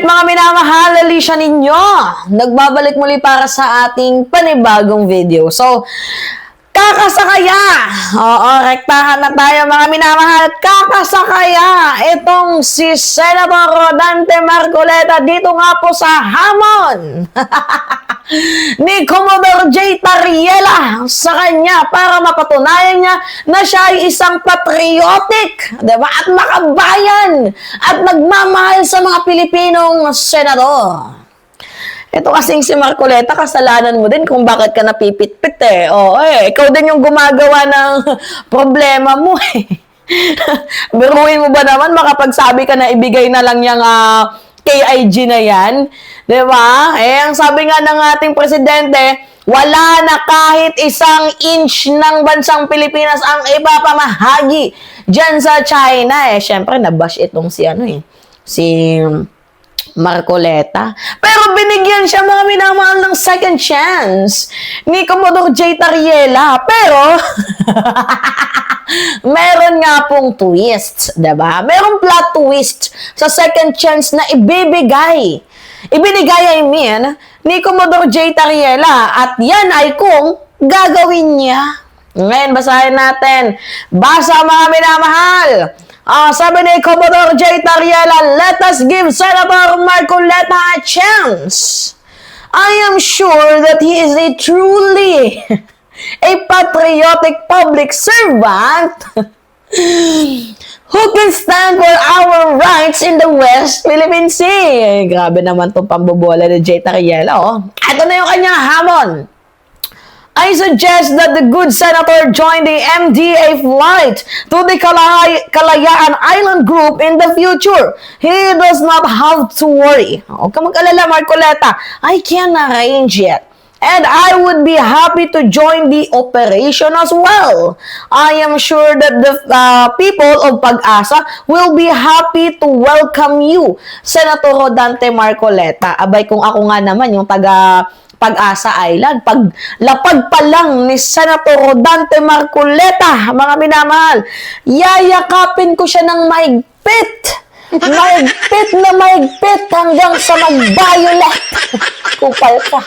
mga minamahal, Alicia ninyo, nagbabalik muli para sa ating panibagong video. So, kakasakaya, oo, rektahan na tayo mga minamahal, kakasakaya itong si Senator Rodante Marcoleta dito nga po sa hamon ni Commodore J. Tariela sa kanya para mapatunayan niya na siya ay isang patriotic, diba? At makabayan at nagmamahal sa mga Pilipinong senador. Ito kasing si Marcoleta, kasalanan mo din kung bakit ka napipitpit eh. Oo, ikaw din yung gumagawa ng problema mo eh. Biruin mo ba naman makapagsabi ka na ibigay na lang yung KIG na yan? Diba? Ang sabi nga ng ating presidente, wala na kahit isang inch ng bansang Pilipinas ang ipapamahagi dyan sa China eh. Siyempre, nabash itong si si Marcoleta. Pero binigyan siya mga minamahal ng second chance ni Commodore J. Tariela. Pero, meron nga pong twist, diba? Meron plot twist sa second chance na ibinigay, I mean, ni Commodore J. Tariela. At yan ay kung gagawin niya. Ngayon, basahin natin. Basa mga minamahal. Sabi ni Commodore J. Tariela, let us give Senator Marcoleta a chance. I am sure that he is a truly a patriotic public servant who can stand for our rights in the West Philippine Sea. Grabe naman itong pambobola ni J. Tariela. Ito na yung kanyang hamon. I suggest that the good senator join the MDA flight to the Kalayaan Island Group in the future. He does not have to worry. Huwag ka mag-alala, Marcoleta. I can arrange it. And I would be happy to join the operation as well. I am sure that the people of Pag-asa will be happy to welcome you, Senator Rodante Marcoleta. Abay, kung ako nga naman, yung taga Pag-asa Island, paglapag pa lang ni Senator Rodante Marcoleta, mga minamahal, yayakapin ko siya ng maigpit. Maigpit na maigpit hanggang sa mag-violet. Kupal ka.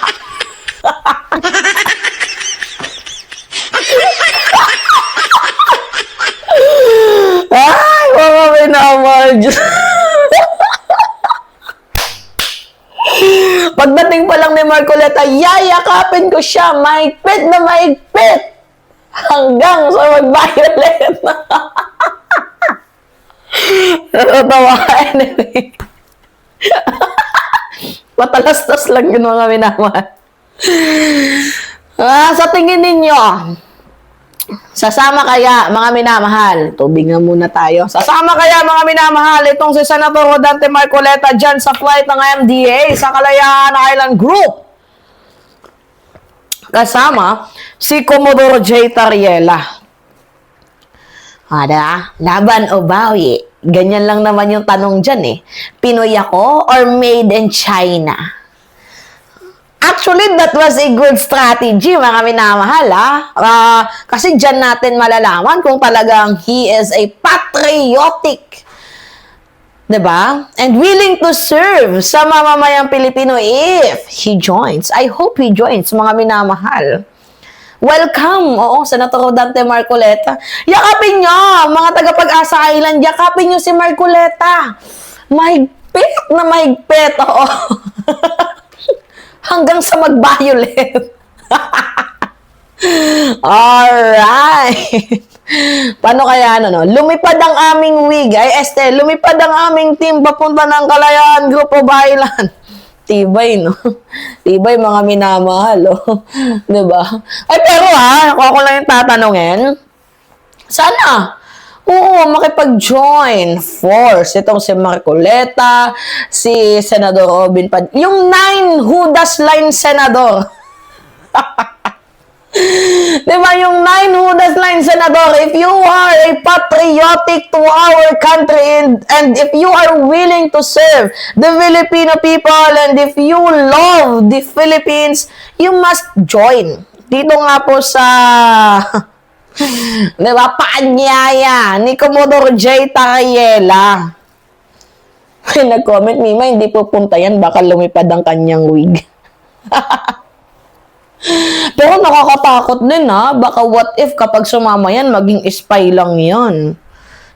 Ay, mga minamahal. Pagdating pa lang ni Marcoleta, yayakapin ko siya, maigpit na maigpit, hanggang sa mag-violet. Natatawa ka, anyway. Matalastas lang yun, mga minamahal. Sa tingin ninyo, sasama kaya, mga minamahal, tubig na muna tayo, sasama kaya, mga minamahal, itong si Senator Rodante Marcoleta dyan sa flight ng MDA sa Kalayaan Island Group kasama si Commodore J. Tariela? Laban o bawi? Ganyan lang naman yung tanong dyan eh. Pinoy ako or made in China? Actually, that was a good strategy, mga minamahal, kasi dyan natin malalaman kung talagang he is a patriotic, diba? And willing to serve sa mamamayang Pilipino if he joins. I hope he joins, mga minamahal. Welcome, Senator Rodante Marcoleta. Yakapin nyo, mga taga-Pag-asa Island, yakapin nyo si Marcoleta. Mahigpit na mahigpit, hanggang sa mag-violet. Alright. Paano kaya, lumipad ang aming wig. Lumipad ang aming team papunta ng Kalayaan Group of Island. Tibay, no? Tibay, mga minamahal, diba? Pero kung ako lang yung tatanungin, sana, makipag-join force itong si Marcoleta, si Senador Robin Padilla, yung 9 Judas line senador. Diba, yung 9 Judas line senador, if you are a patriotic to our country and if you are willing to serve the Filipino people and if you love the Philippines, you must join. Dito nga po sa diba, paanyaya ni Commodore J. Tariela. May nag-comment, Mima, hindi pupunta yan, baka lumipad ang kanyang wig. Pero nakakatakot din ha, baka what if kapag sumama yan, maging spy lang yan.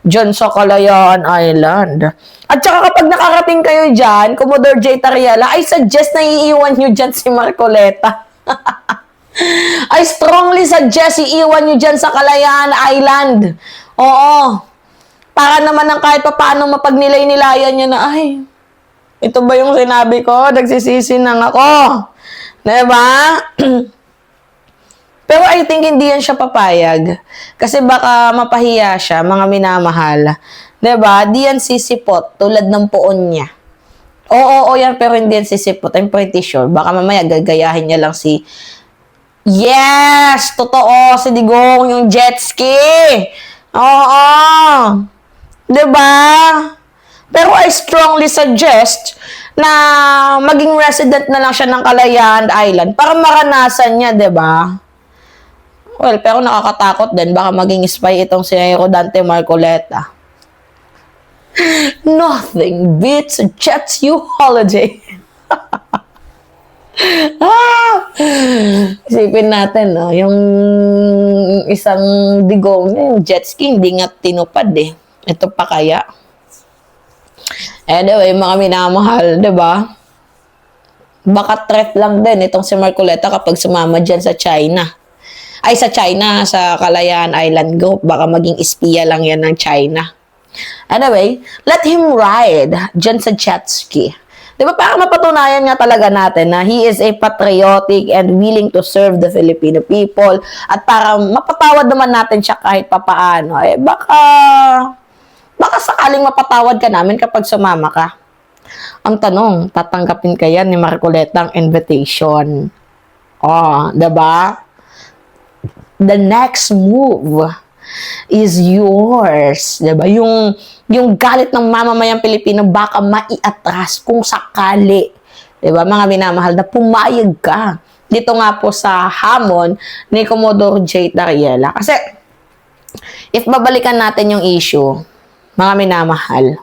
Diyan sa Kalayaan Island. At saka kapag nakarating kayo dyan, Commodore J. Tariela, I suggest na iiwan nyo dyan si Marcoleta. I strongly suggest iiwan nyo dyan sa Kalayaan Island. Oo. Para naman ng kahit pa paano mapagnilay-nilayan nyo na, ay, ito ba yung sinabi ko? Nagsisisi nang ako. Diba? Pero I think hindi yan siya papayag. Kasi baka mapahiya siya, mga minamahal. Diba? Di yan sisipot, tulad ng poon niya. Oo, yan, pero hindi yan sisipot. I'm pretty sure. Baka mamaya gagayahin niya lang si... Yes! Totoo! Si Digong, yung jet ski! Oo! Diba? Pero I strongly suggest na maging resident na lang siya ng Kalayaan Island para maranasan niya, diba? Well, pero nakakatakot din. Baka maging spy itong si Rodante Marcoleta. Nothing beats a Jetsu holiday. Isipin natin, no? Yung isang Digong, yung jet ski, hindi nga tinupad eh. Ito pa kaya. Anyway, mga minamahal, diba? Baka threat lang din itong si Marcoleta kapag sumama dyan sa China. Ay, sa China, sa Kalayaan Island Group. Baka maging espiya lang yan ng China. Anyway, let him ride dyan sa jet ski. Diba, para mapatunayan nga talaga natin na he is a patriotic and willing to serve the Filipino people. At para mapatawad naman natin siya kahit papaano, eh baka sakaling mapatawad ka namin kapag sumama ka. Ang tanong, tatanggapin kaya ni Marcoleta ang invitation? Oh, diba? The next move is yours. Diba? Yung galit ng mamamayang Pilipino baka maiatras kung sakali. Diba? Mga minamahal na pumayag ka. Dito nga po sa hamon ni Commodore J. Tariela. Kasi, if babalikan natin yung issue, mga minamahal,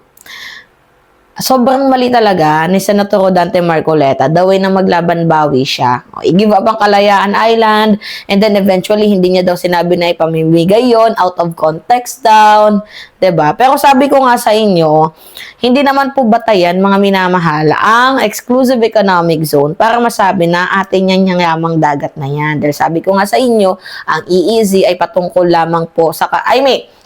sobrang mali talaga ni Senator Rodante Marcoleta, the way na maglaban-bawi siya. I-give up ang Kalayaan Island, and then eventually, hindi niya daw sinabi na ipamimigay yon, out of context down, 'di ba? Pero sabi ko nga sa inyo, hindi naman po batayan, mga minamahal, ang exclusive economic zone para masabi na atin yan yung yamang dagat na yan. Dahil sabi ko nga sa inyo, ang EEZ ay patungkol lamang po sa...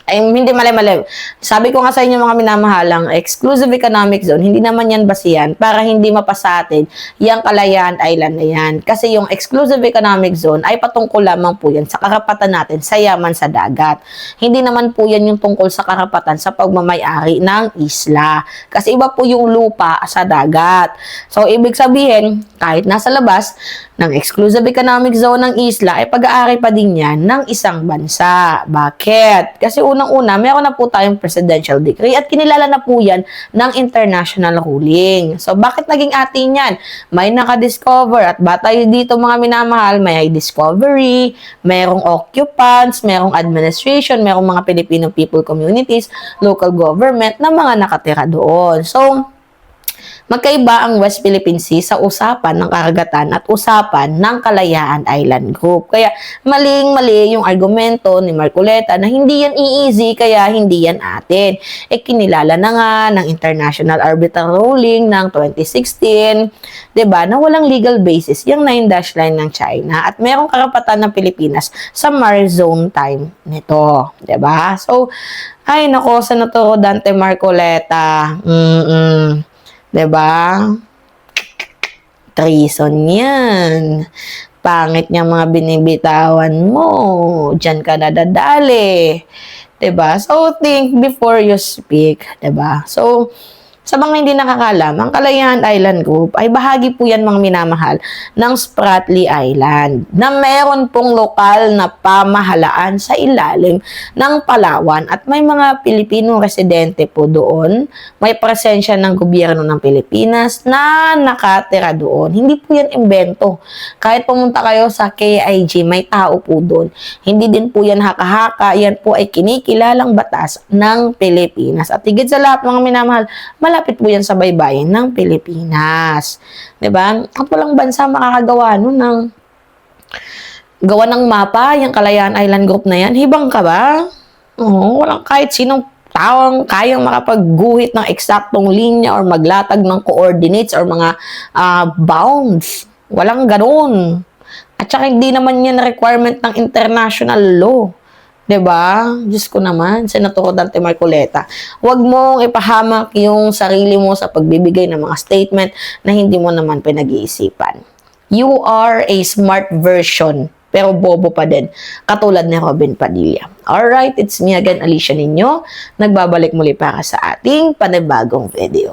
hindi mali. Sabi ko nga sa inyo, mga minamahalang exclusive economic zone, hindi naman yan basihan para hindi mapasa atin yung Kalayaan Island na yan. Kasi yung exclusive economic zone ay patungkol lamang po yan sa karapatan natin sa yaman sa dagat. Hindi naman po yan yung tungkol sa karapatan sa pagmamayari ng isla. Kasi iba po yung lupa sa dagat. So, ibig sabihin, kahit nasa labas ng exclusive economic zone ng isla, ay pag-aari pa din yan ng isang bansa. Bakit? Kasi unang-una, meron na po tayong presidential decree at kinilala na po yan ng international ruling. So, bakit naging atin yan? May nakadiscover at ba tayo dito, mga minamahal, may discovery, merong occupants, merong administration, merong mga Filipino people communities, local government na mga nakatira doon. So, magkaiba ang West Philippine Sea sa usapan ng karagatan at usapan ng Kalayaan Island Group. Kaya maling-mali yung argumento ni Marcoleta na hindi yan EEZ, kaya hindi yan atin. Kinilala na nga ng International Arbitral Ruling ng 2016, 'di ba, na walang legal basis yung 9-dash line ng China at merong karapatan ng Pilipinas sa Mar Zone time nito, 'di ba? So, ay nako, Senator Dante Marcoleta. Diba? Treason yan. Pangit niya mga binibitawan mo. Diyan ka nadadali. Diba? So, think before you speak. Diba? So, sa mga hindi nakakalam, ang Kalayaan Island Group ay bahagi po yan, mga minamahal, ng Spratly Island na meron pong lokal na pamahalaan sa ilalim ng Palawan at may mga Pilipino residente po doon. May presensya ng gobyerno ng Pilipinas na nakatira doon. Hindi po yan imbento. Kahit pumunta kayo sa KIG, may tao po doon. Hindi din po yan haka-haka. Yan po ay kinikilalang batas ng Pilipinas. At higit sa lahat, mga minamahal, malapit po yan sa baybayin ng Pilipinas. 'Di ba? At walang bansa makakagawa nun ng gawa ng mapa, yung Kalayaan Island Group na yan. Hibang ka ba? Oo, walang kahit sinong taong kayang makapagguhit ng eksaktong linya or maglatag ng coordinates or mga bounds. Walang ganun. At saka hindi naman yan requirement ng international law. 'Di ba? Diyos ko naman, Senator Dante Marcoleta. Huwag mong ipahamak yung sarili mo sa pagbibigay ng mga statement na hindi mo naman pinag-iisipan. You are a smart version, pero bobo pa din, katulad ni Robin Padilla. Alright, it's me again, Alicia Ninyo. Nagbabalik muli para sa ating panibagong video.